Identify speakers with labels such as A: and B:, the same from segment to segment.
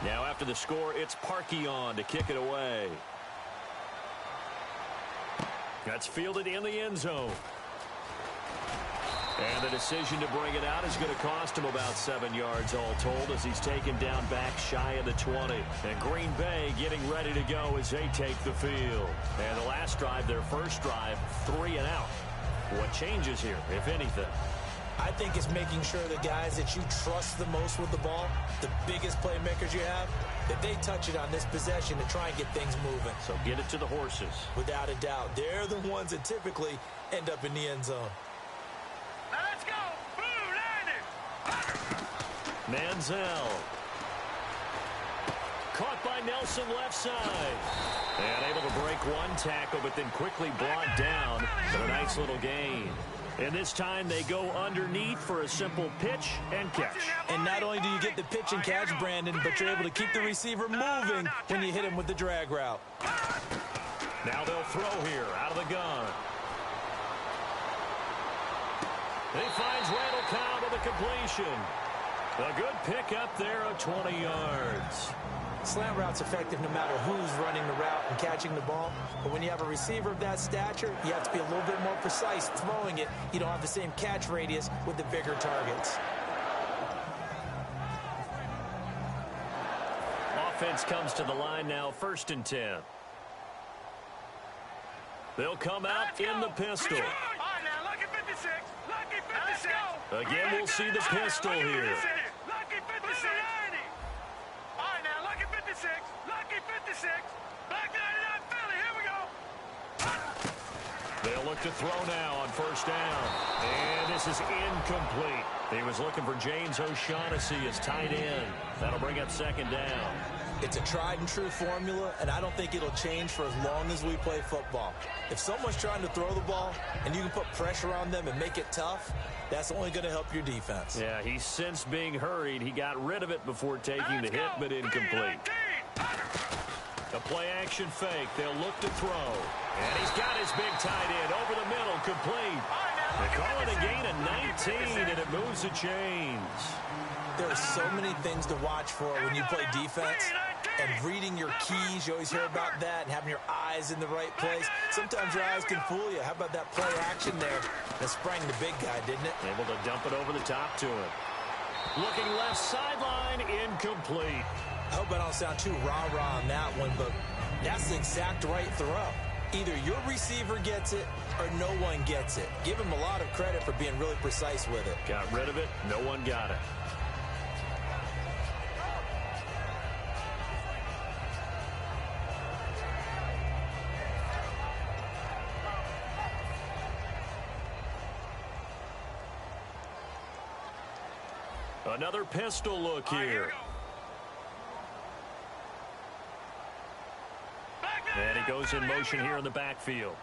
A: Now after the score, it's Parkey on to kick it away. That's fielded in the end zone. And the decision to bring it out is going to cost him about 7 yards all told as he's taken down back shy of the 20. And Green Bay getting ready to go as they take the field. And the last drive, their first drive, 3 and out. What changes here, if anything?
B: I think it's making sure the guys that you trust the most with the ball, the biggest playmakers you have, that they touch it on this possession to try and get things moving.
A: So get it to the horses.
B: Without a doubt. They're the ones that typically end up in the end zone.
C: Let's go!
A: Manziel. Caught by Nelson left side. And able to break one tackle, but then quickly brought down for a nice little gain. And this time they go underneath for a simple pitch and catch.
B: And not only do you get the pitch and catch, Brandon, but you're able to keep the receiver moving when you hit him with the drag route.
A: Now they'll throw here out of the gun. He finds Randall Cobb with a completion. A good pickup there of 20 yards.
B: Slant route's effective no matter who's running the route and catching the ball. But when you have a receiver of that stature, you have to be a little bit more precise throwing it. You don't have the same catch radius with the bigger targets.
A: Offense comes to the line now, 1st and 10. They'll come out in the pistol.
C: All right, now, lucky 56. Lucky 56.
A: Again, we'll see the pistol here.
C: Lucky 56. All right, now, lucky 56. Lucky 56. Black 99 Philly. Here we go.
A: They'll look to throw now on 1st down. And this is incomplete. He was looking for James O'Shaughnessy as tight end. That'll bring up 2nd down.
B: It's a tried-and-true formula, and I don't think it'll change for as long as we play football. If someone's trying to throw the ball and you can put pressure on them and make it tough, that's only going to help your defense.
A: Yeah, he's since being hurried. He got rid of it before taking the hit, but incomplete. A play-action fake. They'll look to throw. And he's got his big tight end over the middle, complete. They call it a gain of 19, and it moves the chains.
B: There are so many things to watch for when you play defense. And reading your keys, you always hear about that, and having your eyes in the right place. Sometimes your eyes can fool you. How about that play action there? That sprang the big guy, didn't it?
A: Able to dump it over the top to him. Looking left sideline, incomplete.
B: I hope I don't sound too rah-rah on that one, but that's the exact right throw. Either your receiver gets it or no one gets it. Give him a lot of credit for being really precise with it.
A: Got rid of it. No one got it. Another pistol look here. And he goes in motion here in the backfield.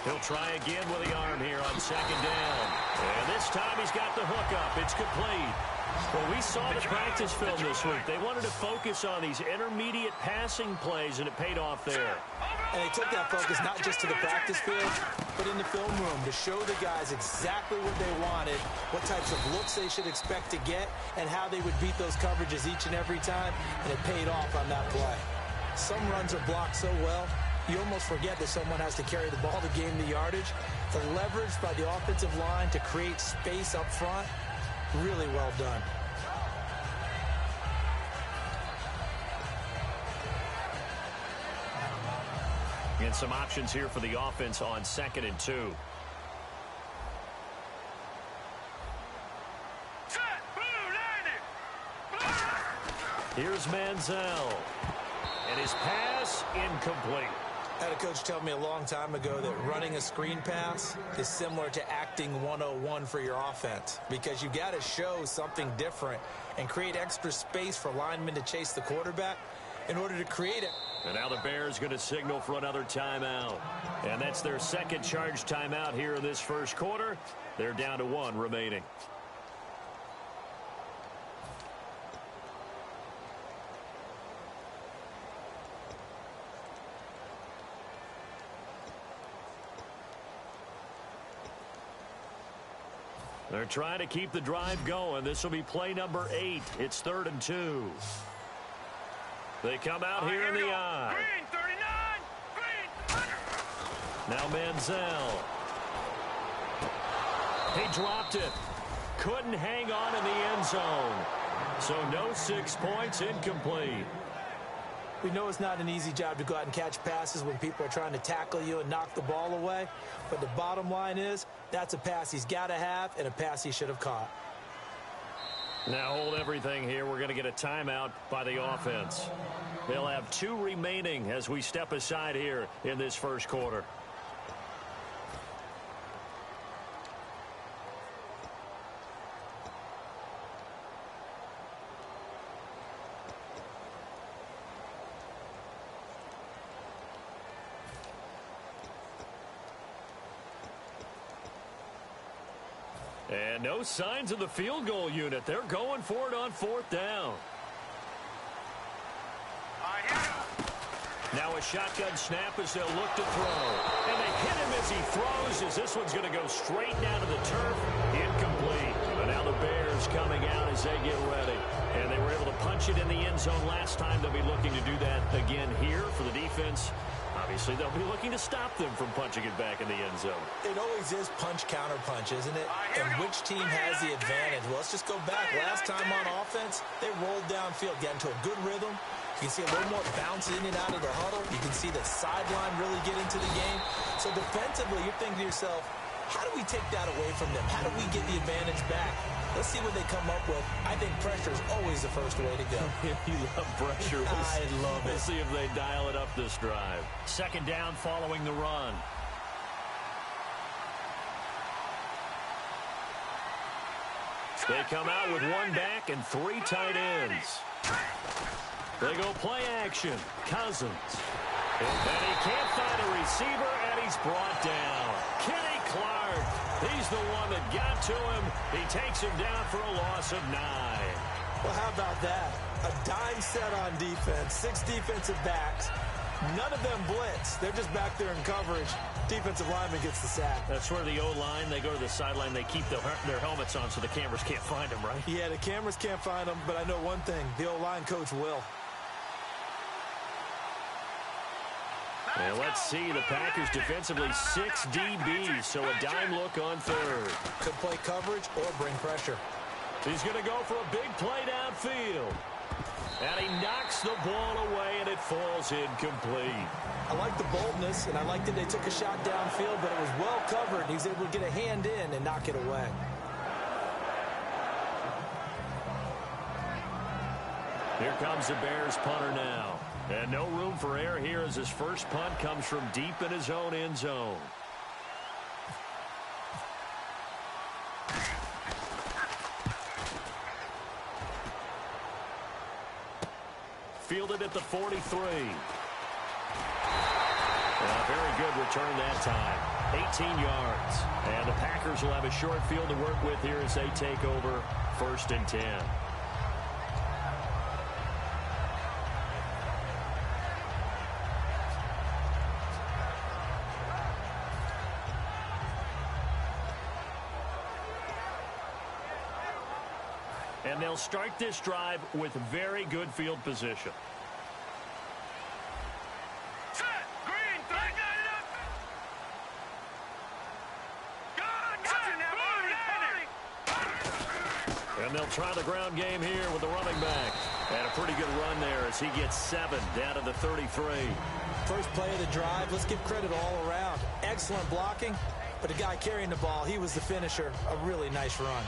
A: He'll try again with the arm here on 2nd down. And this time he's got the hook up. It's complete. Well, we saw the practice film this week. They wanted to focus on these intermediate passing plays, and it paid off there.
B: And they took that focus not just to the practice field, but in the film room to show the guys exactly what they wanted, what types of looks they should expect to get, and how they would beat those coverages each and every time, and it paid off on that play. Some runs are blocked so well, you almost forget that someone has to carry the ball to gain the yardage. The leverage by the offensive line to create space up front, really well done.
A: And some options here for the offense on 2nd and 2. Here's Manziel. And his pass incomplete.
B: I had a coach tell me a long time ago that running a screen pass is similar to acting 101 for your offense, because you got to show something different and create extra space for linemen to chase the quarterback in order to create it.
A: And now the Bears going to signal for another timeout. And that's their 2nd charge timeout here in this 1st quarter. They're down to 1 remaining. They're trying to keep the drive going. This will be play number 8. It's 3rd and 2. They come out here in the eye.
C: Green, 39. Green.
A: Now Manziel. He dropped it. Couldn't hang on in the end zone. So no 6 points, incomplete.
B: We know it's not an easy job to go out and catch passes when people are trying to tackle you and knock the ball away. But the bottom line is, that's a pass he's got to have and a pass he should have caught.
A: Now hold everything here. We're going to get a timeout by the offense. They'll have 2 remaining as we step aside here in this first quarter. And no signs of the field goal unit. They're going for it on 4th down. Now a shotgun snap as they'll look to throw. And they hit him as he throws, as this one's going to go straight down to the turf. Incomplete. But now the Bears coming out as they get ready. And they were able to punch it in the end zone last time. They'll be looking to do that again here for the defense. Obviously, they'll be looking to stop them from punching it back in the end zone.
B: It always is punch-counter-punch, isn't it? And which team has the advantage? Well, let's just go back. Last time on offense, they rolled downfield, got into a good rhythm. You can see a little more bounce in and out of the huddle. You can see the sideline really get into the game. So defensively, you're thinking to yourself, how do we take that away from them? How do we get the advantage back? Let's see what they come up with. I think pressure is always the first way to go.
A: You love pressure.
B: I love it.
A: We'll see if they dial it up this drive. 2nd down following the run. They come out with 1 back and 3 tight ends. They go play action. Cousins. And he can't find a receiver, and he's brought down. Kenny Clark. He's the one that got to him. He takes him down for a loss of 9.
B: Well, how about that? A dime set on defense. 6 defensive backs. None of them blitz. They're just back there in coverage. Defensive lineman gets the sack.
A: That's where the O-line, they go to the sideline, they keep their helmets on so the cameras can't find them, right?
B: Yeah, the cameras can't find them, but I know one thing. The O-line coach will.
A: And let's see, the Packers defensively 6 DBs, so a dime look on 3rd.
B: Could play coverage or bring pressure.
A: He's going to go for a big play downfield. And he knocks the ball away, and it falls incomplete.
B: I like the boldness, and I like that they took a shot downfield, but it was well covered. He was able to get a hand in and knock it away.
A: Here comes the Bears punter now. And no room for error here as his first punt comes from deep in his own end zone. Fielded at the 43. A very good return that time. 18 yards. And the Packers will have a short field to work with here as they take over 1st and 10. And they'll start this drive with very good field position.
C: Set. Green.
A: And they'll try the ground game here with the running back. And a pretty good run there as he gets 7 down to the 33.
B: First play of the drive, let's give credit all around. Excellent blocking, but the guy carrying the ball, he was the finisher. A really nice run.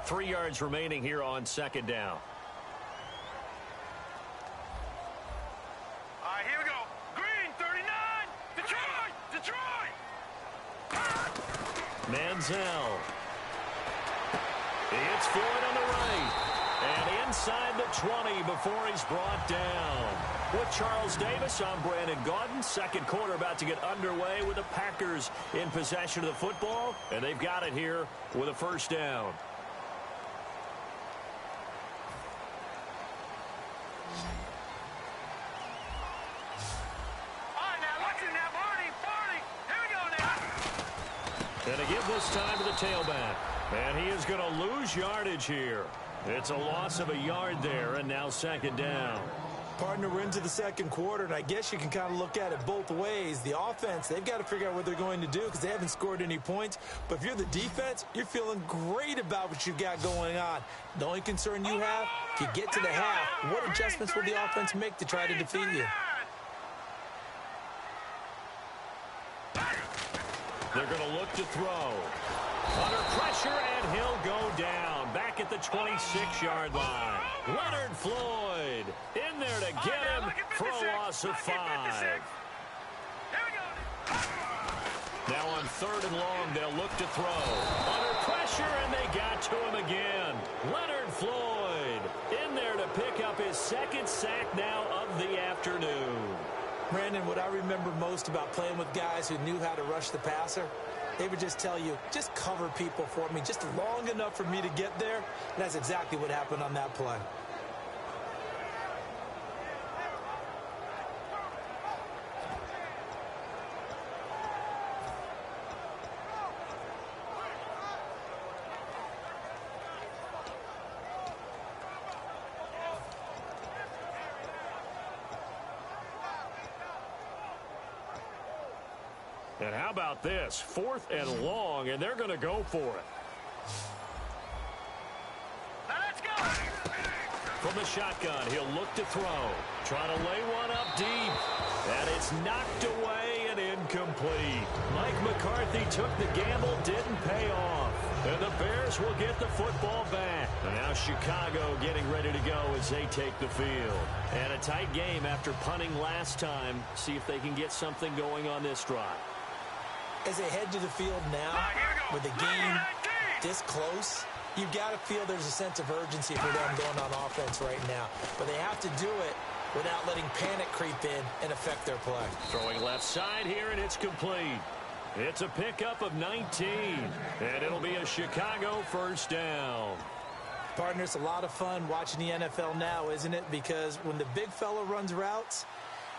A: Three yards remaining here on 2nd down.
C: All right, here we go. Green, 39. Detroit.
A: Manziel. He hits Floyd on the right. And inside the 20 before he's brought down. With Charles Davis, I'm Brandon Gaudin. 2nd quarter about to get underway with the Packers in possession of the football. And they've got it here with a 1st down. And to give this time to the tailback. And he is going to lose yardage here. It's a loss of a yard there, and now second down.
B: Partner, we're into the second quarter, and I guess you can kind of look at it both ways. The offense, they've got to figure out what they're going to do because they haven't scored any points. But if you're the defense, you're feeling great about what you've got going on. The only concern you have, if you get to the half, what adjustments will the offense make to try to defeat you?
A: They're going to look to throw. Under pressure, and he'll go down. Back at the 26-yard line. Leonard Floyd in there to get him for a loss of 5. Now on 3rd and long, they'll look to throw. Under pressure, and they got to him again. Leonard Floyd in there to pick up his 2nd sack now of the afternoon.
B: Brandon, what I remember most about playing with guys who knew how to rush the passer, they would just tell you, just cover people for me, just long enough for me to get there. And that's exactly what happened on that play.
A: And how about this? 4th and long, and they're going to go for it.
C: Now let's go.
A: From the shotgun, he'll look to throw. Trying to lay one up deep. And it's knocked away and incomplete. Mike McCarthy took the gamble, didn't pay off. And the Bears will get the football back. And now Chicago getting ready to go as they take the field. And a tight game after punting last time. See if they can get something going on this drive.
B: As they head to the field now, with the game this close, you've got to feel there's a sense of urgency for them going on offense right now. But they have to do it without letting panic creep in and affect their play.
A: Throwing left side here, and it's complete. It's a pickup of 19, and it'll be a Chicago 1st down.
B: Partner, it's a lot of fun watching the NFL now, isn't it? Because when the big fella runs routes,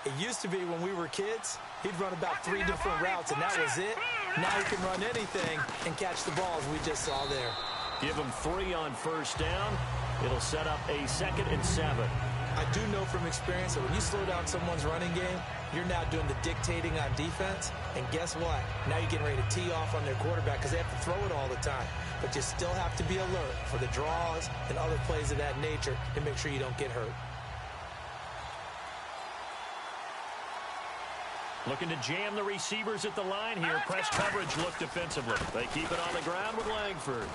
B: it used to be when we were kids, he'd run about 3 different routes, and that was it. Now he can run anything and catch the balls we just saw there.
A: Give him 3 on 1st down. It'll set up a 2nd and 7.
B: I do know from experience that when you slow down someone's running game, you're now doing the dictating on defense. And guess what? Now you're getting ready to tee off on their quarterback because they have to throw it all the time. But you still have to be alert for the draws and other plays of that nature to make sure you don't get hurt.
A: Looking to jam the receivers at the line here. Press coverage look defensively. They keep it on the ground with Langford.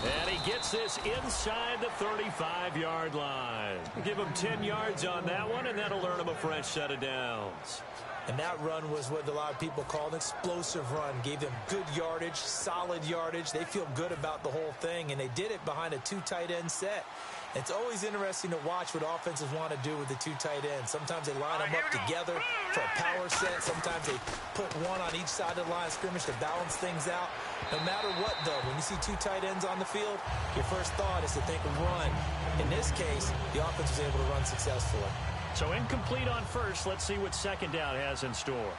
A: And he gets this inside the 35-yard line. Give him 10 yards on that one, and that'll earn him a fresh set of downs.
B: And that run was what a lot of people call an explosive run. Gave them good yardage, solid yardage. They feel good about the whole thing, and they did it behind a 2 tight end set. It's always interesting to watch what offenses want to do with the 2 tight ends. Sometimes they line them up together for a power set. Sometimes they put one on each side of the line of scrimmage to balance things out. No matter what, though, when you see 2 tight ends on the field, your first thought is to think of run. In this case, the offense was able to run successfully.
A: So incomplete on 1st. Let's see what 2nd down has in store.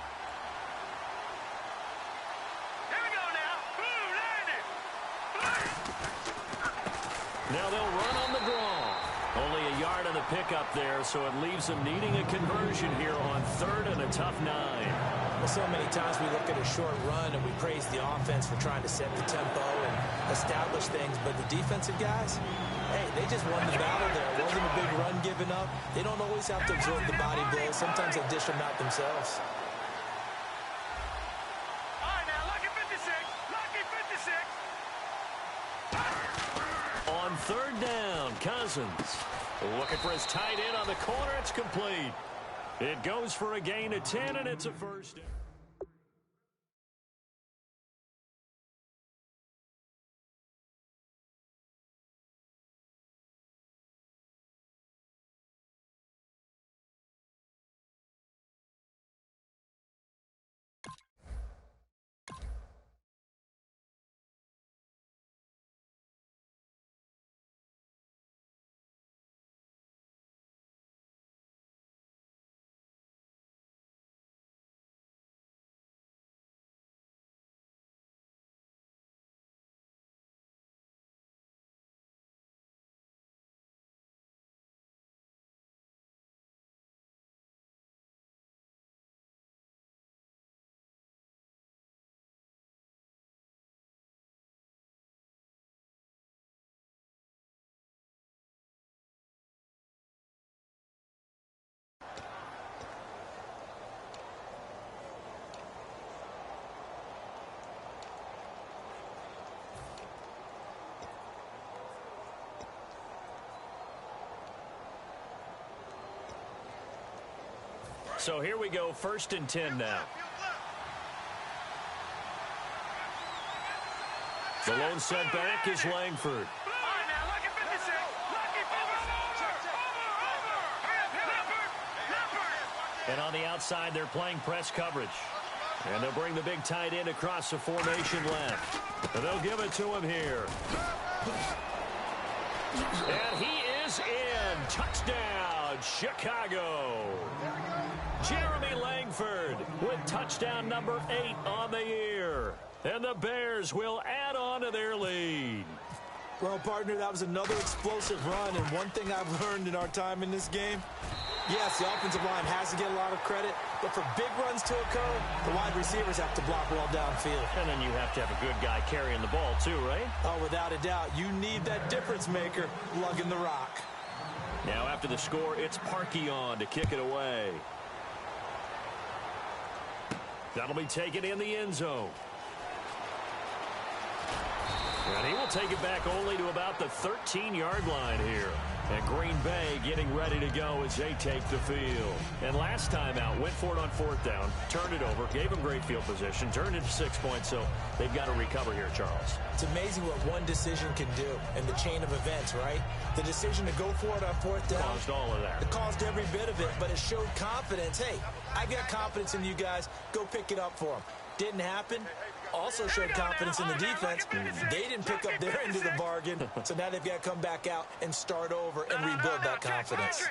A: Now they'll run on the draw. Only a yard on the pickup there, so it leaves them needing a conversion here on 3rd and a tough 9.
B: Well, so many times we look at a short run and we praise the offense for trying to set the tempo and establish things, but the defensive guys, hey, they just won the battle there. It wasn't a big run given up. They don't always have to absorb the body blows. Sometimes they dish them out themselves.
C: All right, now, lucky 56. Lucky 56.
A: On 3rd down, Cousins looking for his tight end on the corner. It's complete. It goes for a gain of 10, and it's a 1st down. So here we go, 1st and 10 now. The lone setback is Langford. And on the outside, they're playing press coverage. And they'll bring the big tight end across the formation left. And they'll give it to him here. And he is in. Touchdown, Chicago. Jeremy Langford with touchdown number 8 on the year. And the Bears will add on to their lead.
B: Well, partner, that was another explosive run. And one thing I've learned in our time in this game, yes, the offensive line has to get a lot of credit, but for big runs to occur, the wide receivers have to block well downfield.
A: And then you have to have a good guy carrying the ball too, right?
B: Oh, without a doubt. You need that difference maker lugging the rock.
A: Now after the score, it's Parkey on to kick it away. That'll be taken in the end zone. And he will take it back only to about the 13-yard line here. And Green Bay getting ready to go as they take the field. And last time out, went for it on 4th down, turned it over, gave them great field position, turned it to 6 points, so they've got to recover here, Charles.
B: It's amazing what one decision can do in the chain of events, right? The decision to go for it on 4th down.
A: Caused all of that.
B: It caused every bit of it, but it showed confidence. Hey, I got confidence in you guys. Go pick it up for them. Didn't happen. Also showed confidence in the defense. They didn't pick up their end of the bargain, so now they've got to come back out and start over and rebuild that confidence.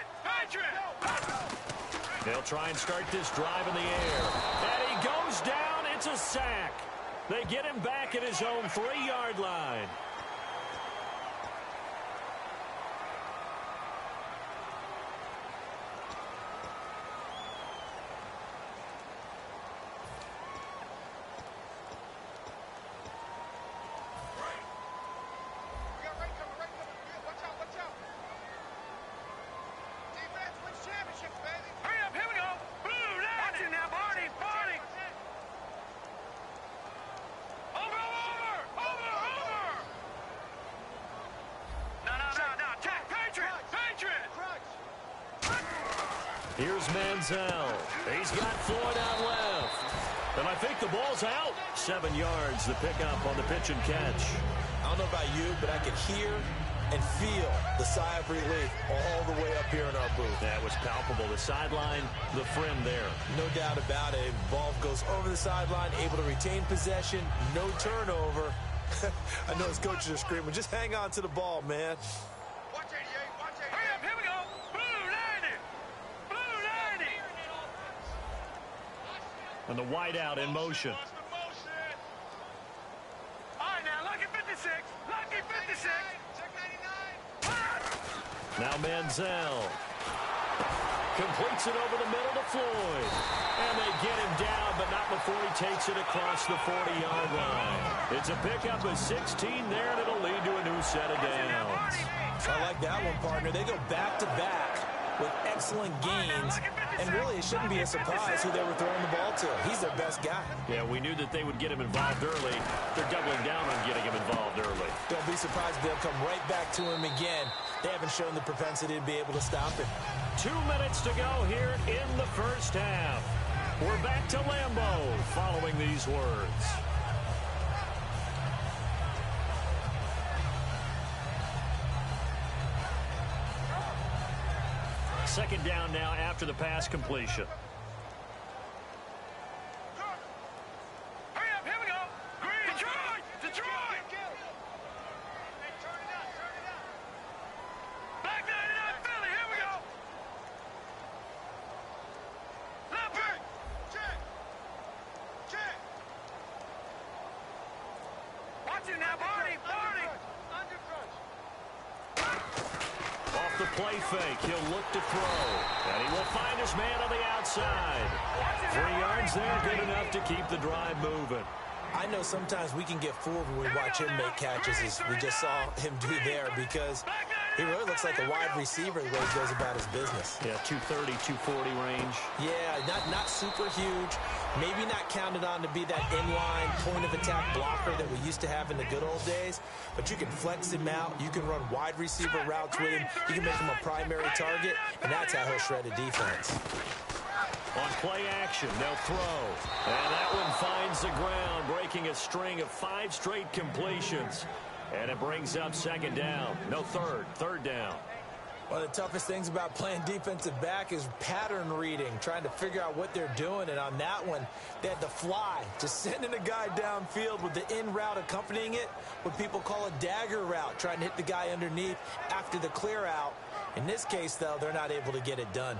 A: They'll try and start this drive in the air. And he goes down. It's a sack. They get him back at his own 3-yard line. Here's Manziel. He's got Floyd out left. And I think the ball's out. 7 yards, the pickup on the pitch and catch.
B: I don't know about you, but I could hear and feel the sigh of relief all the way up here in our booth.
A: That was palpable. The sideline, the friend there.
B: No doubt about it. Ball goes over the sideline, able to retain possession, no turnover. I know his coaches are screaming, just hang on to the ball, man.
C: Watch 88, watch 88. Hurry up, here we go. Blue 90. Blue 90.
A: And the wideout in motion.
C: All right, now, lucky 56. Lucky 56.
A: Now Manziel completes it over the middle to Floyd. And they get him down, but not before he takes it across the 40-yard line. It's a pickup of 16 there, and it'll lead to a new set of downs.
B: I like that one, partner. They go back-to-back with excellent gains. And really, it shouldn't be a surprise who they were throwing the ball to. He's their best guy.
A: Yeah, we knew that they would get him involved early. They're doubling down on getting him involved early.
B: Don't be surprised if they'll come right back to him again. They haven't shown the propensity to be able to stop him.
A: 2 minutes to go here in the first half. We're back to Lambeau following these words. Second down now after the pass completion.
C: Hurry up, here we go. Green. Detroit. Detroit. Back 99 Philly, here we go. Leopard. Check. Check. Watch it now, Barney. Barney. Under crunch.
A: Off the play fake, he'll look to throw. And he will find his man on the outside. 3 yards there, good enough to keep the drive moving.
B: I know sometimes we can get fooled when we watch him make catches, as we just saw him do there, because he really looks like a wide receiver the way he goes about his business.
A: Yeah, 230, 240 range.
B: Yeah, not super huge. Maybe not counted on to be that inline point-of-attack blocker that we used to have in the good old days, but you can flex him out. You can run wide receiver routes with him. You can make him a primary target, and that's how he'll shred a defense.
A: On play action, they'll throw. And that one finds the ground, breaking a string of 5 straight completions. And it brings up second down. No, third down.
B: One of the toughest things about playing defensive back is pattern reading, trying to figure out what they're doing. And on that one, they had the fly, just sending a guy downfield with the in route accompanying it, what people call a dagger route, trying to hit the guy underneath after the clear out. In this case, though, they're not able to get it done.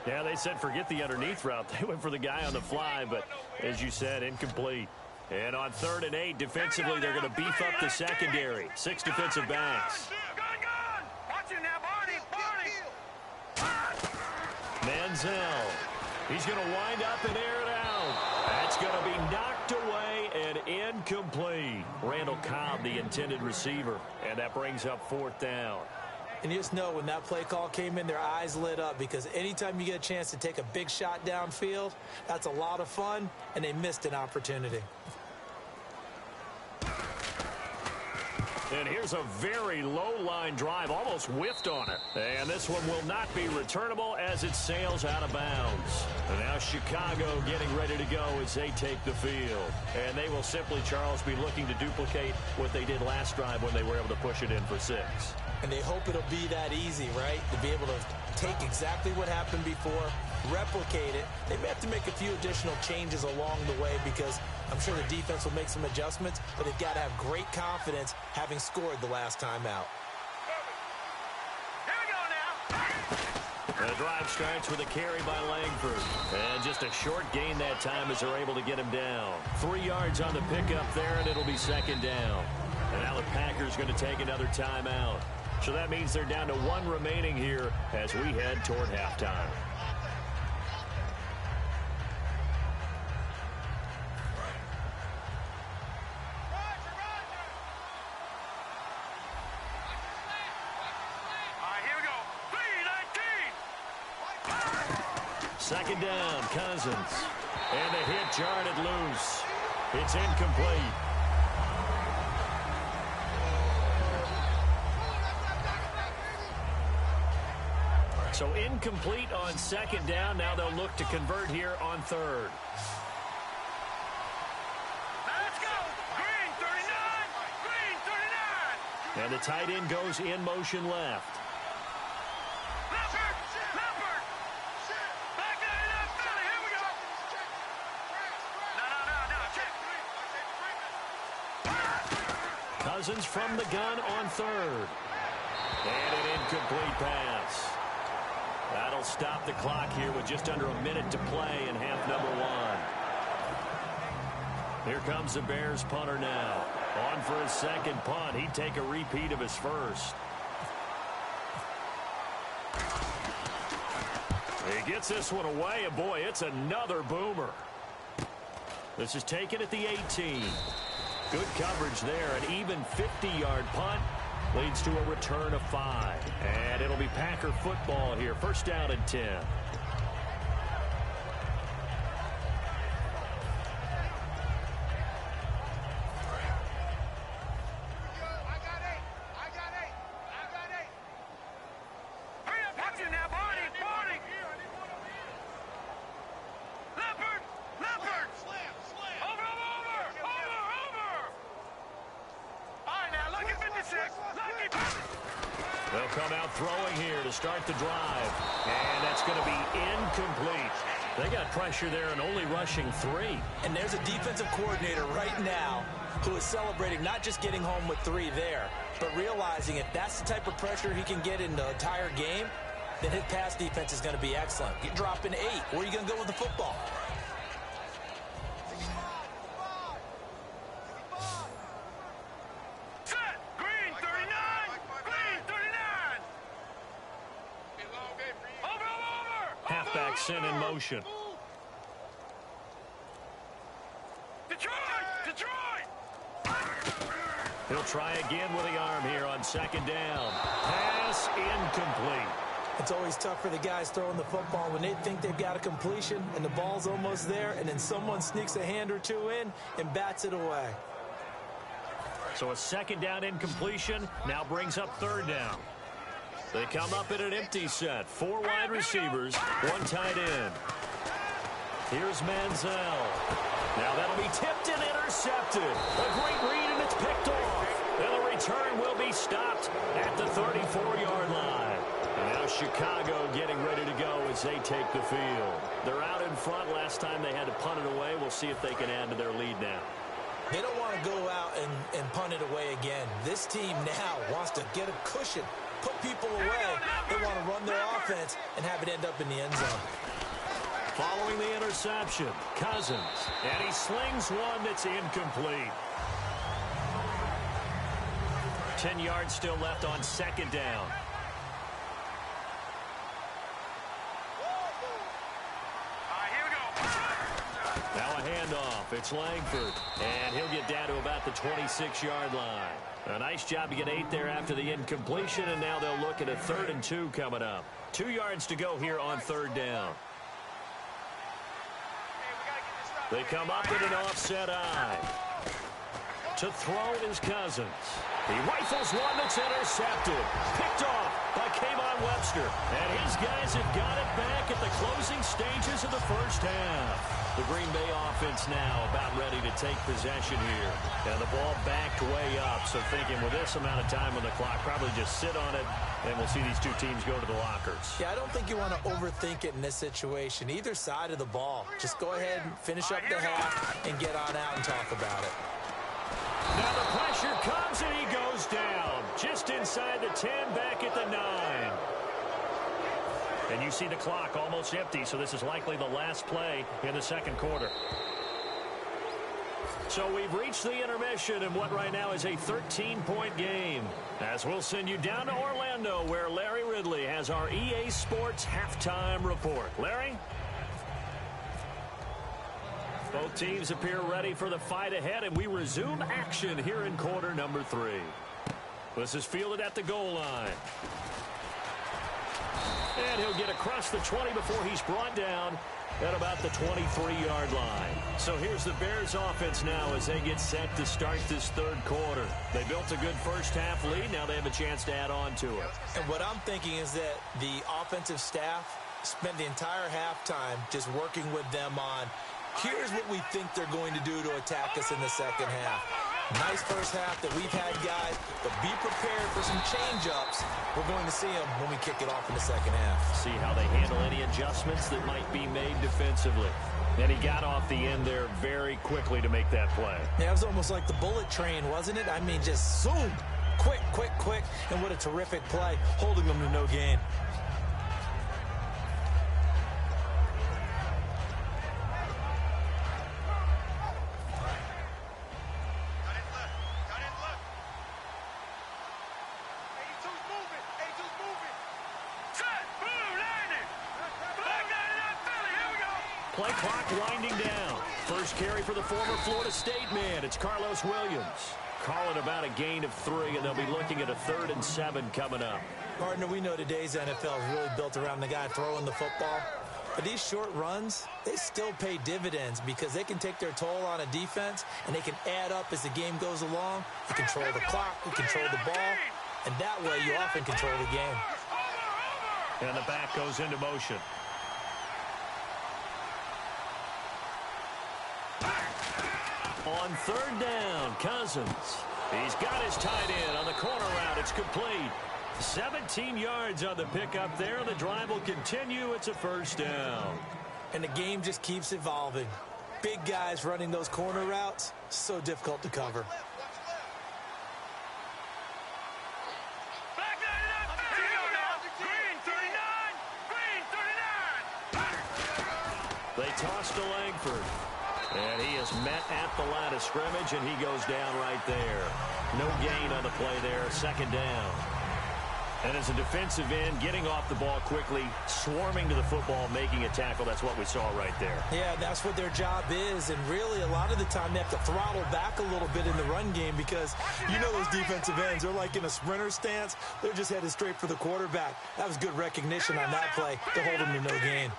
A: Yeah, they said forget the underneath route. They went for the guy on the fly, but as you said, incomplete. And on 3rd and 8, defensively, they're going to beef up the secondary. 6 defensive backs. Manziel. He's going to wind up and air it out. That's going to be knocked away and incomplete. Randall Cobb, the intended receiver. And that brings up 4th down.
B: And you just know when that play call came in, their eyes lit up, because anytime you get a chance to take a big shot downfield, that's a lot of fun, and they missed an opportunity.
A: And here's a very low-line drive, almost whiffed on it. And this one will not be returnable as it sails out of bounds. And now Chicago getting ready to go as they take the field. And they will simply, Charles, be looking to duplicate what they did last drive when they were able to push it in for 6.
B: And they hope it'll be that easy, right? To be able to take exactly what happened before, replicate it. They may have to make a few additional changes along the way, because I'm sure the defense will make some adjustments, but they've got to have great confidence having scored the last time out.
C: Here we go now.
A: The drive starts with a carry by Langford. And just a short gain that time as they're able to get him down. 3 yards on the pickup there, and it'll be 2nd down. And now the Packers going to take another timeout. So that means they're down to 1 remaining here as we head toward halftime. Second down, Cousins. And the hit jarred it loose. It's incomplete. So incomplete on 2nd down. Now they'll look to convert here on 3rd.
C: Let's go. Green 39. Green 39.
A: And the tight end goes in motion left. Cousins from the gun on 3rd. And an incomplete pass. That'll stop the clock here with just under a minute to play in half number 1. Here comes the Bears punter now. On for his 2nd punt. He'd take a repeat of his first. He gets this one away, and boy, it's another boomer. This is taken at the 18. Good coverage there. An even 50-yard punt leads to a return of 5. And it'll be Packer football here. 1st down and 10. They'll come out throwing here to start the drive. And that's going to be incomplete. They got pressure there and only rushing 3.
B: And there's a defensive coordinator right now who is celebrating not just getting home with 3 there, but realizing if that's the type of pressure he can get in the entire game, then his pass defense is going to be excellent. You're dropping 8. Where are you going to go with the football?
A: Halfback sent in motion.
C: Detroit!
A: He'll try again with the arm here on 2nd down. Pass incomplete.
B: It's always tough for the guys throwing the football when they think they've got a completion and the ball's almost there, and then someone sneaks a hand or 2 in and bats it away.
A: So a 2nd down incompletion now brings up 3rd down. They come up in an empty set. 4 wide receivers, 1 tight end. Here's Manziel. Now that'll be tipped and intercepted. A great read, and it's picked off. And the return will be stopped at the 34-yard line. And now Chicago getting ready to go as they take the field. They're out in front. Last time they had to punt it away. We'll see if they can add to their lead now.
B: They don't want to go out and punt it away again. This team now wants to get a cushion, put people away. They want to run their offense and have it end up in the end zone.
A: Following the interception, Cousins. And he slings one that's incomplete. 10 yards still left on second down. Now a handoff. It's Langford. And he'll get down to about the 26-yard line. A nice job to get 8 there after the incompletion, and now they'll look at a 3rd and 2 coming up. 2 yards to go here on 3rd down. They come up in an offset eye. To throw is Cousins. He rifles one that's intercepted. Picked off by Kayvon Webster. And his guys have got it back at the closing stages of the first half. The Green Bay offense now about ready to take possession here. And the ball backed way up. So thinking with this amount of time on the clock, probably just sit on it, and we'll see these two teams go to the lockers.
B: Yeah, I don't think you want to overthink it in this situation. Either side of the ball. Just go ahead and finish up the half and get on out and talk about it.
A: Now the pressure comes and he goes down. Just inside the 10, back at the 9. And you see the clock almost empty, so this is likely the last play in the second quarter. So we've reached the intermission in what right now is a 13-point game. As we'll send you down to Orlando, where Larry Ridley has our EA Sports halftime report. Larry? Both teams appear ready for the fight ahead, and we resume action here in quarter number 3. This is fielded at the goal line. And he'll get across the 20 before he's brought down at about the 23-yard line. So here's the Bears offense now as they get set to start this third quarter. They built a good first half lead. Now they have a chance to add on to it.
B: And what I'm thinking is that the offensive staff spent the entire halftime just working with them on, here's what we think they're going to do to attack us in the second half. Nice first half that we've had, guys, but be prepared for some change-ups. We're going to see them when we kick it off in the second half.
A: See how they handle any adjustments that might be made defensively. And he got off the end there very quickly to make that play.
B: Yeah, it was almost like the bullet train, wasn't it? I mean, just zoom, quick, quick, quick, and what a terrific play, holding them to no gain.
A: Play clock winding down. First carry for the former Florida State man. It's Carlos Williams. Calling about a gain of 3, and they'll be looking at a 3rd and 7 coming up.
B: Partner, we know today's NFL is really built around the guy throwing the football. But these short runs, they still pay dividends because they can take their toll on a defense, and they can add up as the game goes along. You control the clock, you control the ball, and that way you often control the game.
A: And the back goes into motion. On 3rd down, Cousins. He's got his tight end on the corner route. It's complete. 17 yards on the pickup there. The drive will continue. It's a first down.
B: And the game just keeps evolving. Big guys running those corner routes, so difficult to cover.
A: They toss to Langford. And he is met at the line of scrimmage, and he goes down right there. No gain on the play there, second down. And as a defensive end, getting off the ball quickly, swarming to the football, making a tackle, that's what we saw right there.
B: Yeah, that's what their job is, and really a lot of the time they have to throttle back a little bit in the run game because you know those defensive ends, they're like in a sprinter stance. They're just headed straight for the quarterback. That was good recognition on that play to hold him to no gain.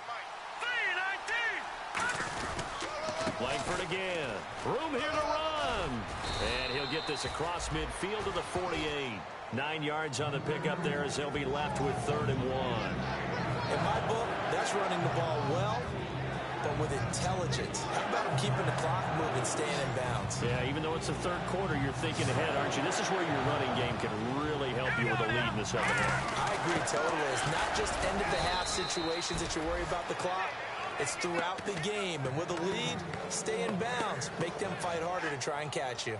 A: Langford again. Room here to run. And he'll get this across midfield to the 48. 9 yards on the pickup there as they'll be left with 3rd and 1.
B: In my book, that's running the ball well but with intelligence. How about him keeping the clock moving, staying in bounds?
A: Yeah, even though it's the third quarter, you're thinking ahead, aren't you? This is where your running game can really help you with a lead in the second half.
B: I agree totally. It's not just end-of-the-half situations that you worry about the clock. It's throughout the game. And with a lead, stay in bounds. Make them fight harder to try and catch you.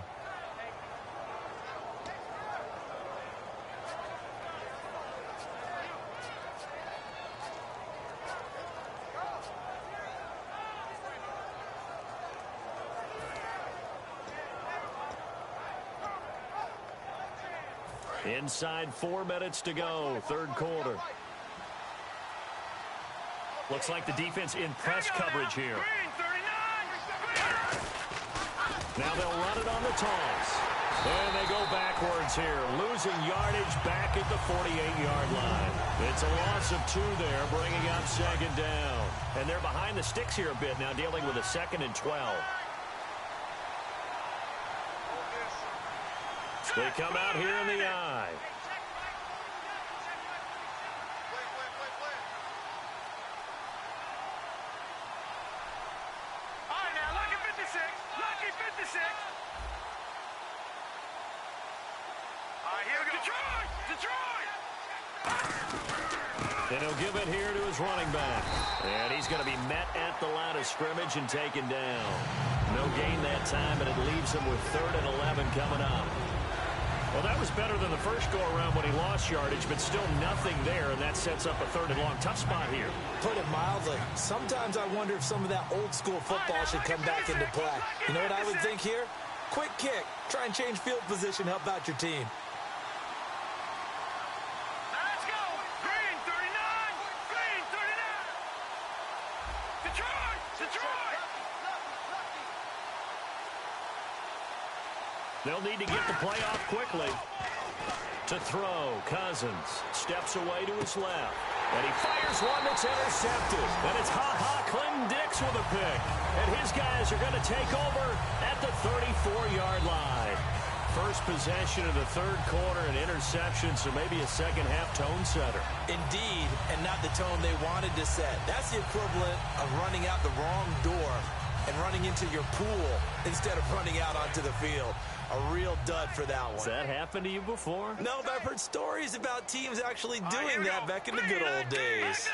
A: Inside 4 minutes to go, third quarter. Looks like the defense in press coverage here. Now they'll run it on the toss. And they go backwards here, losing yardage back at the 48-yard line. It's a loss of 2 there, bringing up second down. And they're behind the sticks here a bit now, dealing with a 2nd and 12. They come out here in the eye.
C: All right, now, lucky 56. Lucky 56. All right, here we go. Detroit! Detroit!
A: And he'll give it here to his running back. And he's going to be met at the line of scrimmage and taken down. No gain that time, and it leaves him with 3rd and 11 coming up. Well, that was better than the first go-around when he lost yardage, but still nothing there, and that sets up a 3rd and long. Tough spot here.
B: Put it mildly. Sometimes I wonder if some of that old-school football should come back into play. You know what I would think here? Quick kick. Try and change field position, help out your team.
C: Let's go. Green 39. Green 39. Detroit! Detroit!
A: They'll need to get the play off quickly. To throw, Cousins steps away to his left. And he fires one that's intercepted. And it's Clinton Dix with a pick. And his guys are going to take over at the 34-yard line. First possession of the third quarter, an interception, so maybe a second-half tone setter.
B: Indeed, and not the tone they wanted to set. That's the equivalent of running out the wrong door and running into your pool instead of running out onto the field. A real dud for that one.
A: Has that happened to you before?
B: No, but I've heard stories about teams actually doing that back in the good old days.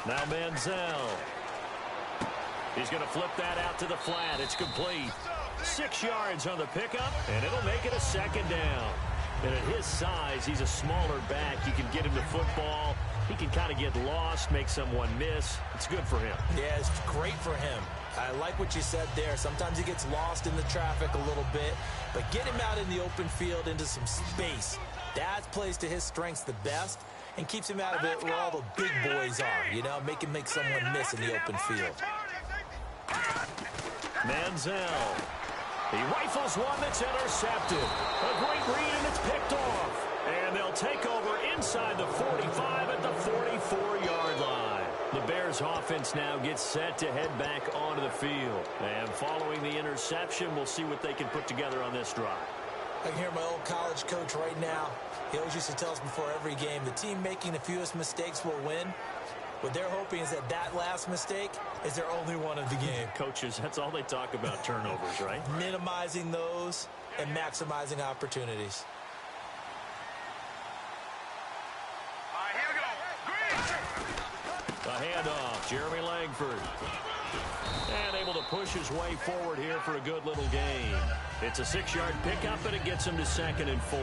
A: Now Manziel. He's going to flip that out to the flat. It's complete. 6 yards on the pickup, and it'll make it a second down. And at his size, he's a smaller back. You can get him to football. He can kind of get lost, make someone miss. It's good for him.
B: Yeah, it's great for him. I like what you said there. Sometimes he gets lost in the traffic a little bit, but get him out in the open field into some space. That plays to his strengths the best and keeps him out of it where all the big boys are, you know, make someone miss in the open field.
A: Manziel. He rifles one that's intercepted. A great read, and it's picked off. And they'll take over inside the 45 at the 44-yard line. The Bears offense now gets set to head back onto the field. And following the interception, we'll see what they can put together on this drive.
B: I can hear my old college coach right now. He always used to tell us before every game, the team making the fewest mistakes will win. What they're hoping is that that last mistake is their only one of the game.
A: Coaches, that's all they talk about, turnovers, right?
B: Minimizing those and maximizing opportunities.
C: All right, here we go. Green.
A: A handoff, Jeremy Langford. And able to push his way forward here for a good little gain. It's a 6-yard pickup, and it gets him to 2nd and 4.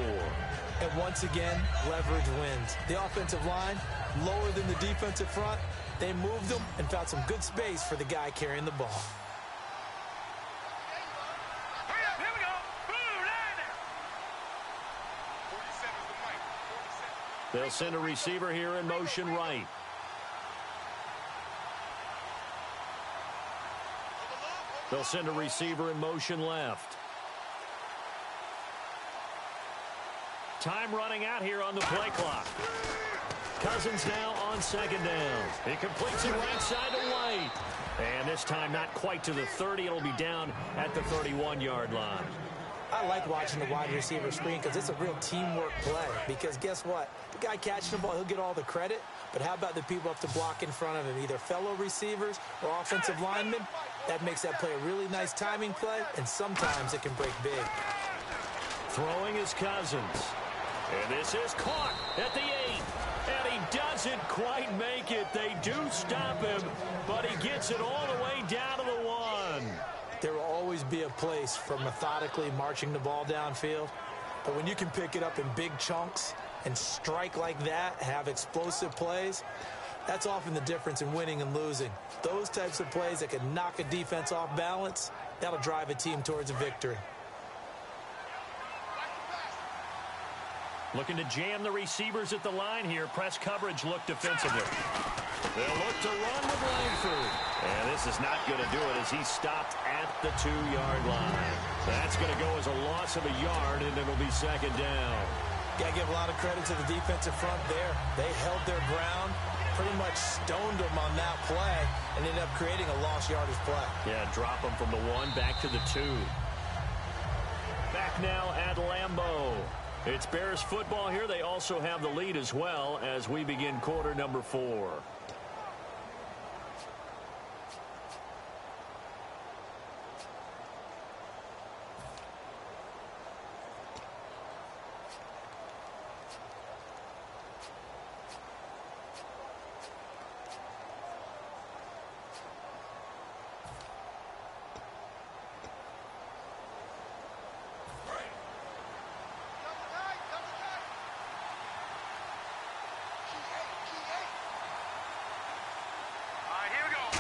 B: And once again, leverage wins. The offensive line, lower than the defensive front. They moved them and found some good space for the guy carrying the ball.
C: Here we go. Blue line.
A: They'll send a receiver here in motion right. They'll send a receiver in motion left. Time running out here on the play clock. Cousins now on 2nd down. He completes it right side to White. And this time not quite to the 30. It'll be down at the 31-yard line.
B: I like watching the wide receiver screen because it's a real teamwork play. Because guess what? The guy catching the ball, he'll get all the credit. But how about the people up to block in front of him, either fellow receivers or offensive linemen? That makes that play a really nice timing play, and sometimes it can break big.
A: Throwing is Cousins. And this is caught at the 8. And he doesn't quite make it. They do stop him, but he gets it all the way down to the 1.
B: There will always be a place for methodically marching the ball downfield. But when you can pick it up in big chunks and strike like that, have explosive plays, that's often the difference in winning and losing. Those types of plays that can knock a defense off balance, that'll drive a team towards a victory.
A: Looking to jam the receivers at the line here. Press coverage look defensively. They'll look to run with Langford. And this is not going to do it as he's stopped at the 2-yard line. That's going to go as a loss of a yard, and it'll be second down.
B: Got to give a lot of credit to the defensive front there. They held their ground, pretty much stoned them on that play, and ended up creating a lost yardage play.
A: Yeah, drop them from the 1 back to the 2. Back now at Lambeau. It's Bears football here. They also have the lead as well as we begin quarter number 4.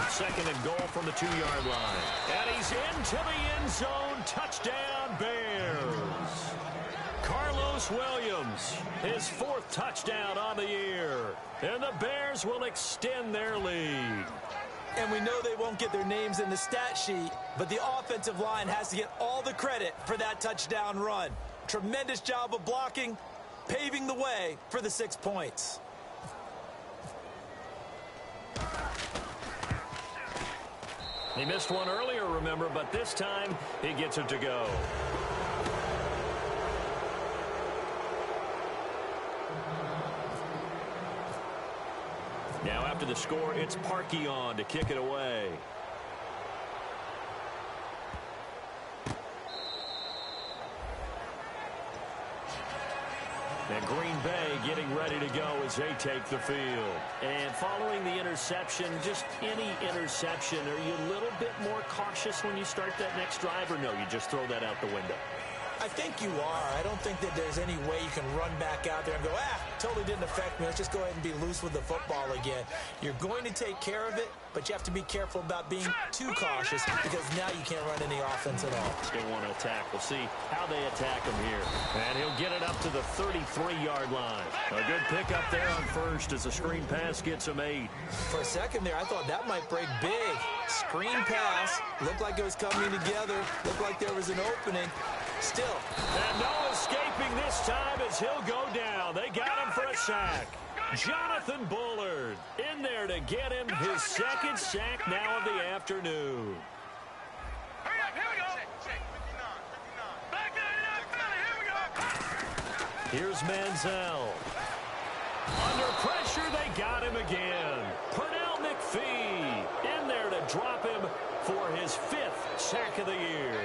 A: Second and goal from the 2-yard line. And he's into the end zone. Touchdown, Bears. Carlos Williams, his 4th touchdown on the year. And the Bears will extend their lead.
B: And we know they won't get their names in the stat sheet, but the offensive line has to get all the credit for that touchdown run. Tremendous job of blocking, paving the way for the 6 points.
A: He missed one earlier, remember, but this time he gets it to go. Now after the score, it's Parkey on to kick it away. And Green Bay getting ready to go as they take the field. And following the interception, just any interception, are you a little bit more cautious when you start that next drive, or no, you just throw that out the window?
B: I think you are. I don't think that there's any way you can run back out there and go, totally didn't affect me. Let's just go ahead and be loose with the football again. You're going to take care of it, but you have to be careful about being too cautious because now you can't run any offense at all.
A: Still want to attack. We'll see how they attack him here. And he'll get it up to the 33-yard line. A good pickup there on first as the screen pass gets him 8.
B: For a second there, I thought that might break big. Screen pass. Looked like it was coming together. Looked like there was an opening. Still.
A: And no escaping this time as he'll go down. They got him for a sack. Jonathan Bullard in there to get him his 2nd sack now of the afternoon.
C: Hurry up, here we go. 59. Back 99, Philly, here we go.
A: Here's Manziel. Under pressure, they got him again. Pernell McPhee in there to drop him for his 5th sack of the year.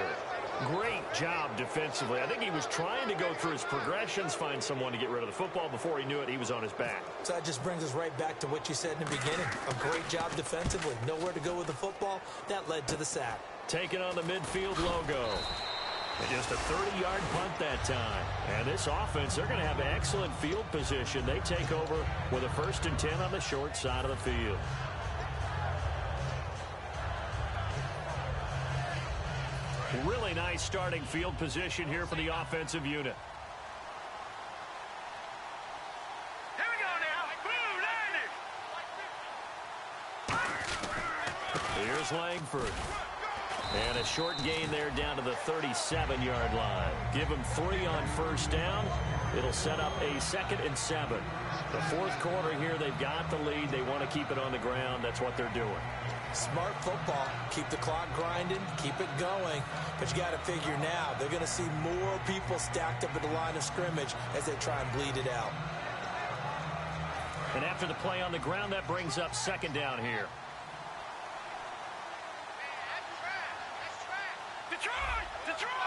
A: Great job defensively. I think he was trying to go through his progressions, find someone to get rid of the football. Before he knew it, he was on his back.
B: So that just brings us right back to what you said in the beginning. A great job defensively. Nowhere to go with the football. That led to the sack.
A: Taking on the midfield logo. And just a 30-yard punt that time. And this offense, they're going to have excellent field position. They take over with a 1st and 10 on the short side of the field. Really nice starting field position here for the offensive unit.
C: Here we go now. Blue 90.
A: Here's Langford. And a short gain there down to the 37-yard line. Give them 3 on first down. It'll set up a 2nd and 7. The fourth quarter here, they've got the lead. They want to keep it on the ground. That's what they're doing.
B: Smart football. Keep the clock grinding. Keep it going. But you got to figure now, they're going to see more people stacked up at the line of scrimmage as they try and bleed it out.
A: And after the play on the ground, that brings up 2nd down here.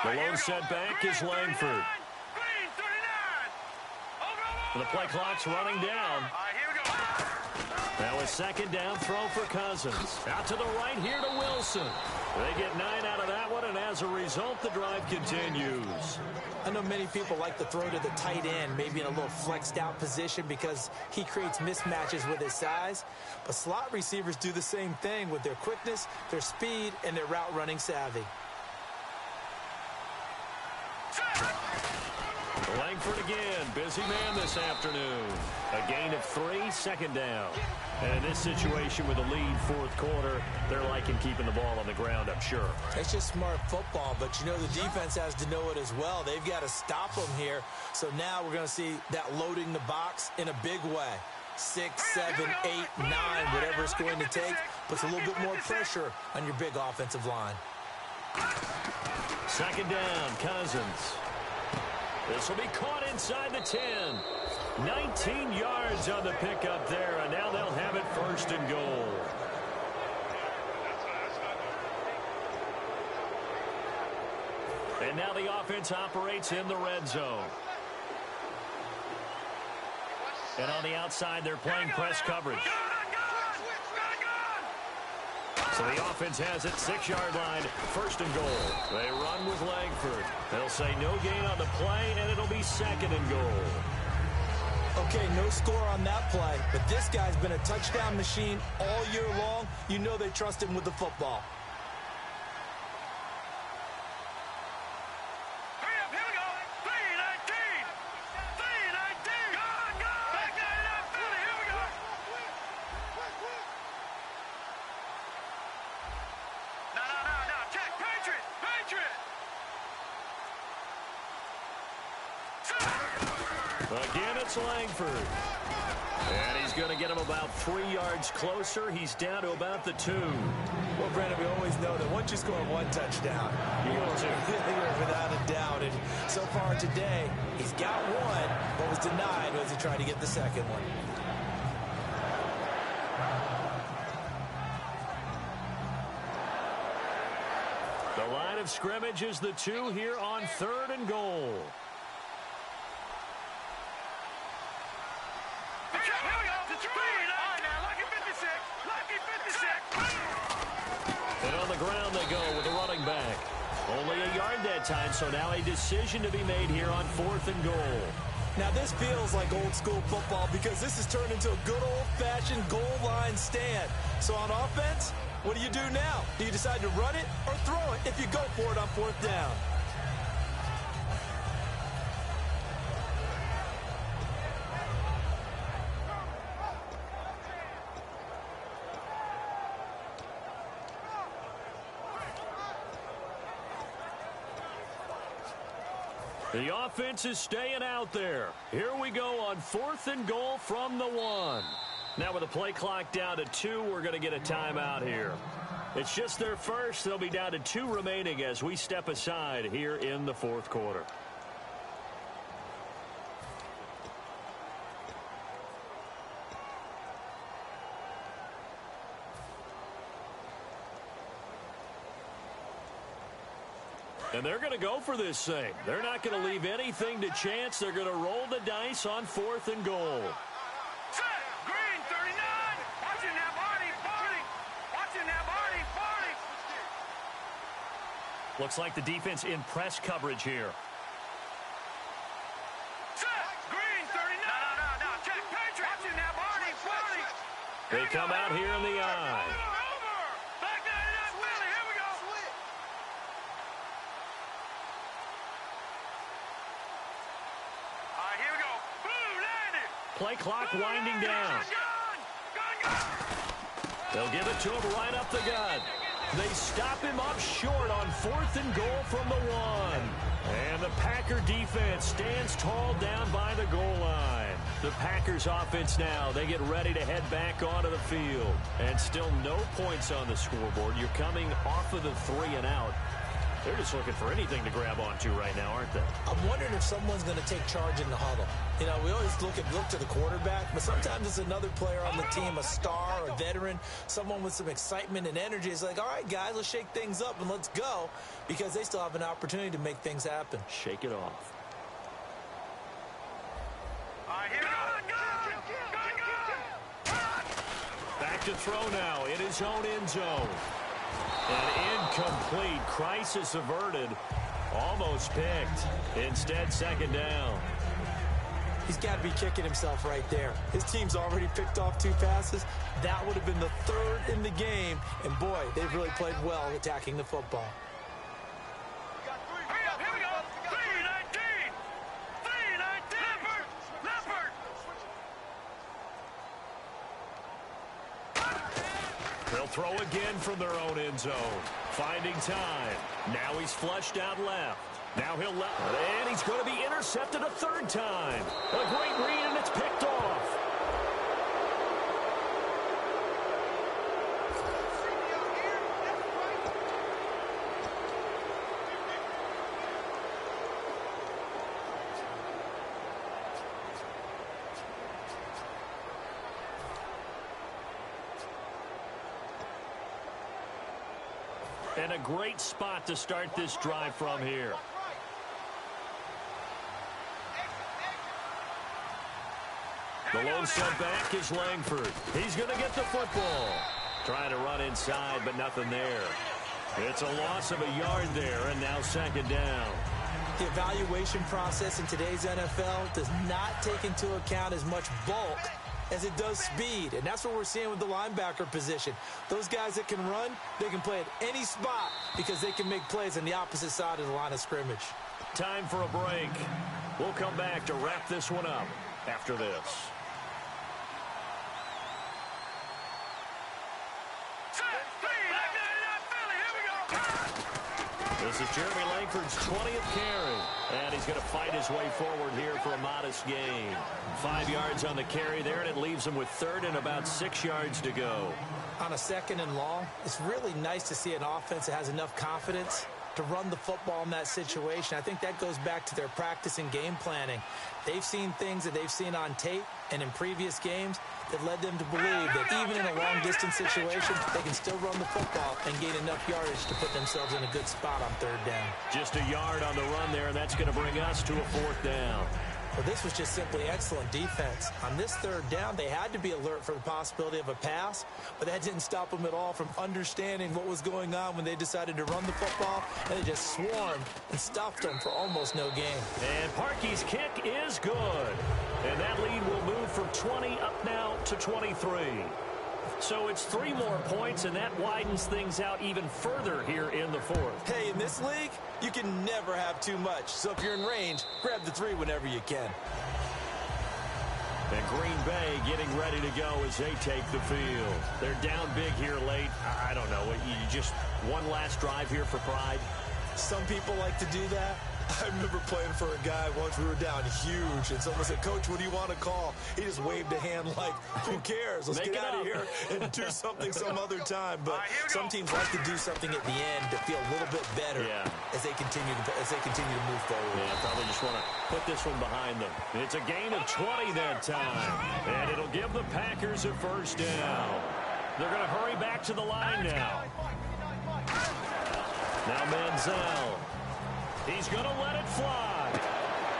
A: The lone setback is Langford. The play clock's running down. Now a 2nd down throw for Cousins. Out to the right here to Wilson. They get 9 out of that one, and as a result, the drive continues.
B: I know many people like to throw to the tight end, maybe in a little flexed out position because he creates mismatches with his size. But slot receivers do the same thing with their quickness, their speed, and their route running savvy.
A: Langford again, busy man this afternoon. A gain of 3, 2nd down. And in this situation with a lead fourth quarter, they're liking keeping the ball on the ground, I'm sure.
B: It's just smart football, but you know the defense has to know it as well. They've got to stop them here. So now we're going to see that loading the box in a big way. 6, 7, 8, 9, whatever it's going to take, puts a little bit more pressure on your big offensive line.
A: 2nd down, Cousins. This will be caught inside the 10. 19 yards on the pickup there, and now they'll have it 1st and goal. And now the offense operates in the red zone. And on the outside, they're playing press coverage. So the offense has it, 6-yard line, 1st and goal. They run with Langford. They'll say no gain on the play, and it'll be 2nd and goal.
B: Okay, no score on that play, but this guy's been a touchdown machine all year long. You know they trust him with the football.
A: Again, it's Langford. And he's going to get him about 3 yards closer. He's down to about the 2.
B: Well, Brandon, we always know that once you score 1 touchdown, you're without a doubt. And so far today, he's got 1, but was denied as he tried to get the 2nd one.
A: The line of scrimmage is the 2 here on 3rd and goal. And on the ground they go with the running back. Only a yard that time, so now a decision to be made here on 4th and goal.
B: Now this feels like old school football because this has turned into a good old-fashioned goal line stand. So on offense, what do you do now? Do you decide to run it or throw it if you go for it on 4th down?
A: The offense is staying out there. Here we go on 4th and goal from the 1. Now with the play clock down to 2, we're going to get a timeout here. It's just their first. They'll be down to 2 remaining as we step aside here in the 4th quarter. And they're going to go for this thing. They're not going to leave anything to chance. They're going to roll the dice on 4th and goal.
C: Set. Green, 39. Watching that body, 40. Watching that body, 40.
A: Looks like the defense in press coverage here.
C: Set. Green, 39. No. Check. Patriot. Watching that body, 40.
A: They come out here in the eye.
C: Back 99, Philly. Here we go. All right, here we go. Blue, landed.
A: Play clock winding down.
C: Gun.
A: They'll give it to him right up the gut. They stop him up short on 4th and goal from the 1. And the Packer defense stands tall down by the goal line. The Packers offense now, they get ready to head back onto the field. And still no points on the scoreboard. You're coming off of the 3 and out. They're just looking for anything to grab onto right now, aren't they?
B: I'm wondering if someone's going to take charge in the huddle. You know, we always look to the quarterback, but sometimes it's another player on the team, a star, a veteran, someone with some excitement and energy. It's like, all right, guys, let's shake things up and let's go, because they still have an opportunity to make things happen.
A: Shake it off. Back to throw now in his own end zone. And incomplete. Crisis averted. Almost picked. Instead, 2nd down.
B: He's got to be kicking himself right there. His team's already picked off 2 passes. That would have been the 3rd in the game. And, boy, they've really played well attacking the football.
C: Here we go. 3-19. 3-19. Leopard.
A: They'll throw again from their own end zone. Finding time. Now he's flushed out left. Now he'll and he's going to be intercepted a 3rd time. A great read, and it's picked off. And a great spot to start this drive from here. The lone setback is Langford. He's going to get the football. Trying to run inside, but nothing there. It's a loss of a yard there, and now 2nd down.
B: The evaluation process in today's NFL does not take into account as much bulk as it does speed, and that's what we're seeing with the linebacker position. Those guys that can run, they can play at any spot because they can make plays on the opposite side of the line of scrimmage.
A: Time for a break. We'll come back to wrap this one up after this. This is Jeremy Langford's 20th carry, and he's going to fight his way forward here for a modest gain. 5 yards on the carry there, and it leaves him with 3rd and about 6 yards to go.
B: On a 2nd and long, it's really nice to see an offense that has enough confidence to run the football in that situation. I think that goes back to their practice and game planning. They've seen things that they've seen on tape and in previous games that led them to believe that even in a long-distance situation, they can still run the football and gain enough yardage to put themselves in a good spot on 3rd down.
A: Just a yard on the run there, and that's going to bring us to a 4th down.
B: Well, this was just simply excellent defense. On this 3rd down, they had to be alert for the possibility of a pass, but that didn't stop them at all from understanding what was going on when they decided to run the football, and they just swarmed and stuffed them for almost no gain.
A: And Parkey's kick is good. And that lead will move from 20 up now to 23. So it's 3 more points, and that widens things out even further here in the 4th.
B: Hey, in this league, you can never have too much. So if you're in range, grab the 3 whenever you can.
A: And Green Bay getting ready to go as they take the field. They're down big here late. I don't know. You just one last drive here for pride?
B: Some people like to do that. I remember playing for a guy once. We were down huge, and someone said, "Coach, what do you want to call?" He just waved a hand like, "Who cares? Let's get out of here and do something some other time." But some teams like to do something at the end to feel a little bit better as they continue to move forward.
A: Yeah, probably just want to put this one behind them. It's a gain of 20 that time, and it'll give the Packers a 1st down. They're going to hurry back to the line now. Now Manziel. He's going to let it fly.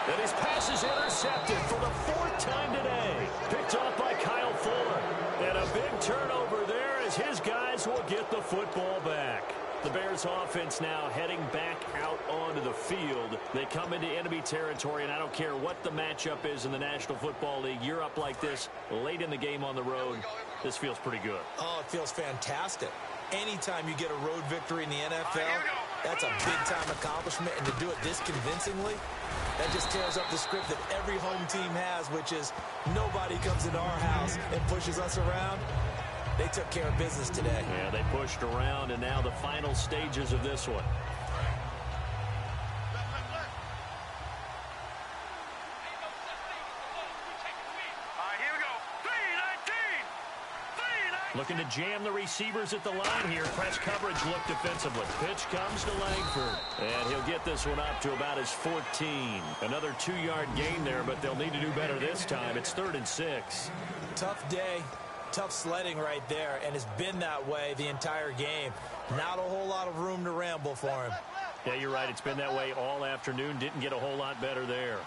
A: And his pass is intercepted for the 4th time today. Picked off by Kyle Fuller. And a big turnover there as his guys will get the football back. The Bears offense now heading back out onto the field. They come into enemy territory, and I don't care what the matchup is in the National Football League. You're up like this late in the game on the road. This feels pretty good.
B: Oh, it feels fantastic. Anytime you get a road victory in the NFL, that's a big-time accomplishment, and to do it this convincingly, that just tears up the script that every home team has, which is nobody comes into our house and pushes us around. They took care of business today.
A: Yeah, they pushed around, and now the final stages of this one. Looking to jam the receivers at the line here. Press coverage look defensively. Pitch comes to Langford. And he'll get this one up to about his 14. Another 2-yard gain there, but they'll need to do better this time. It's 3rd and 6.
B: Tough day. Tough sledding right there, and it's been that way the entire game. Not a whole lot of room to ramble for him.
A: Yeah, you're right. It's been that way all afternoon. Didn't get a whole lot better there.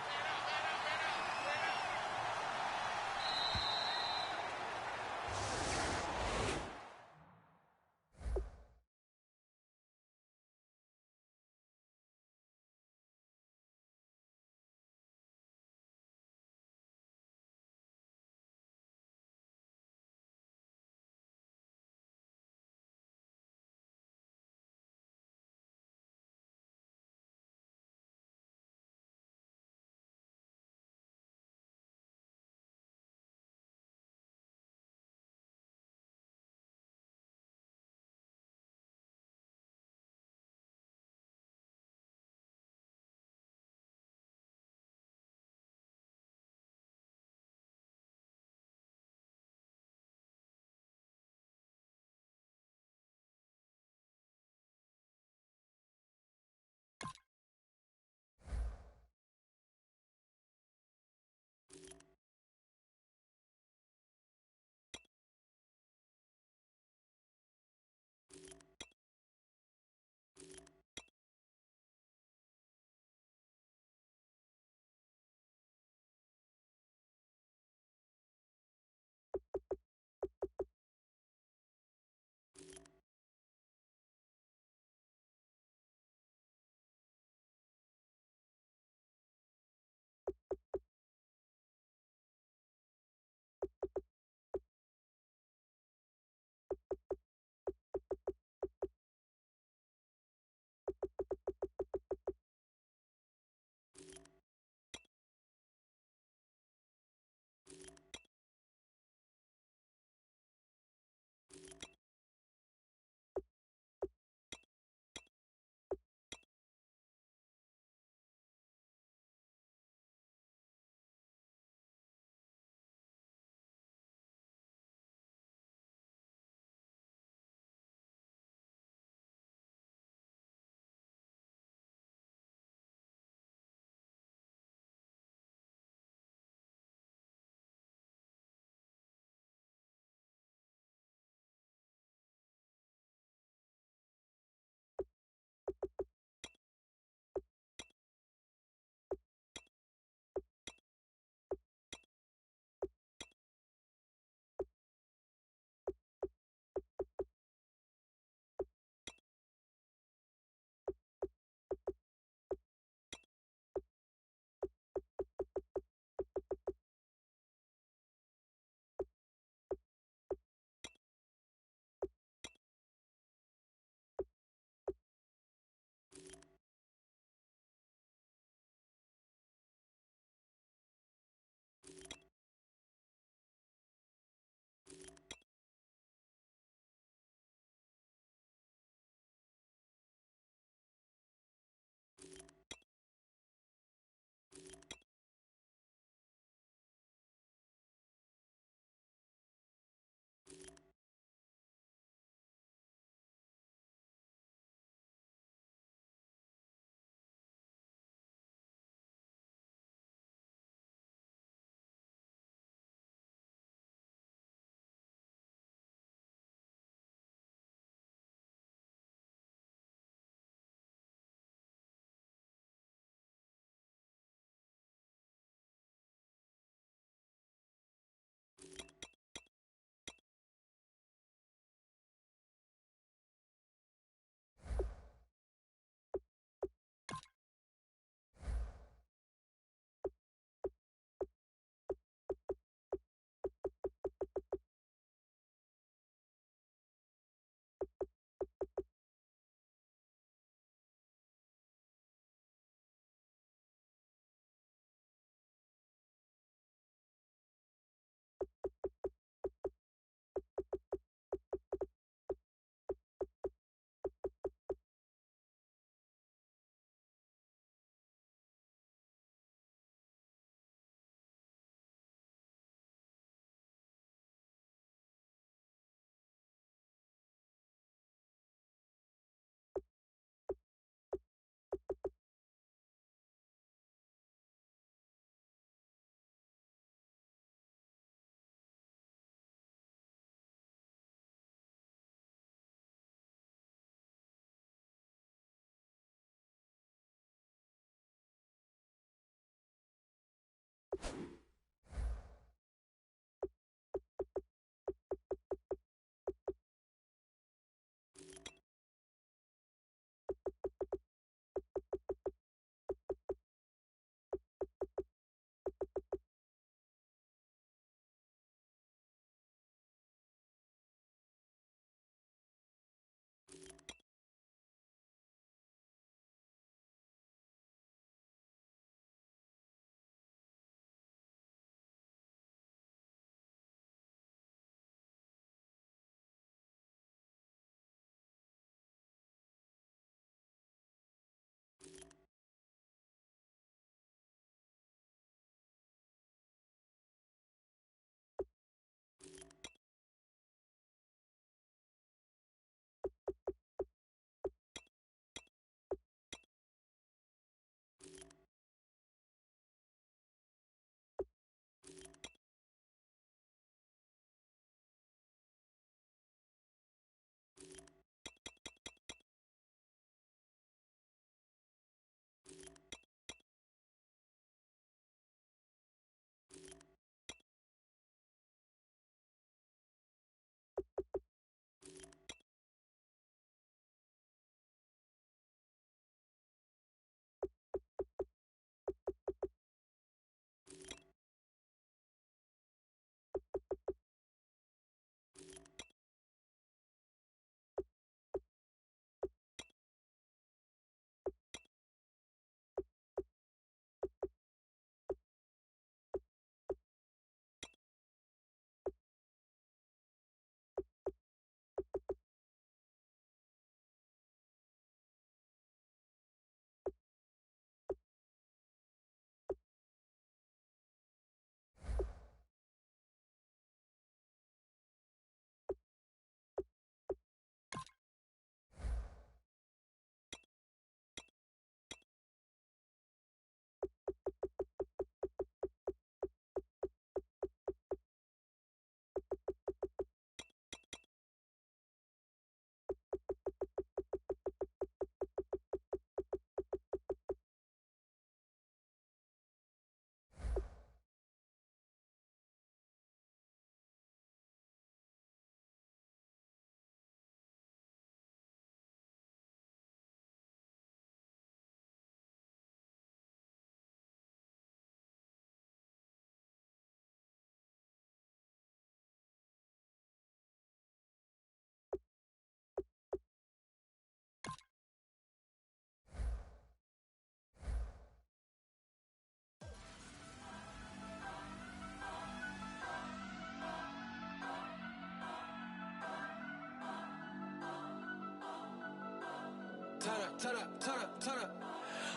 D: turn up, turn up, turn up.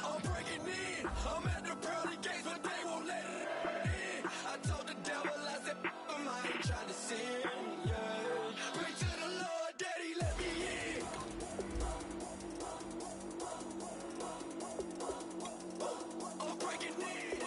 D: I'm breaking in. I'm at the pearly gates, but they won't let it in. I told the devil, I said, I ain't trying to sin. Yeah. Pray to the Lord, Daddy, let me in. I'm breaking in.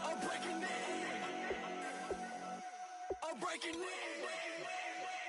D: I'm breaking in. I'm breaking in.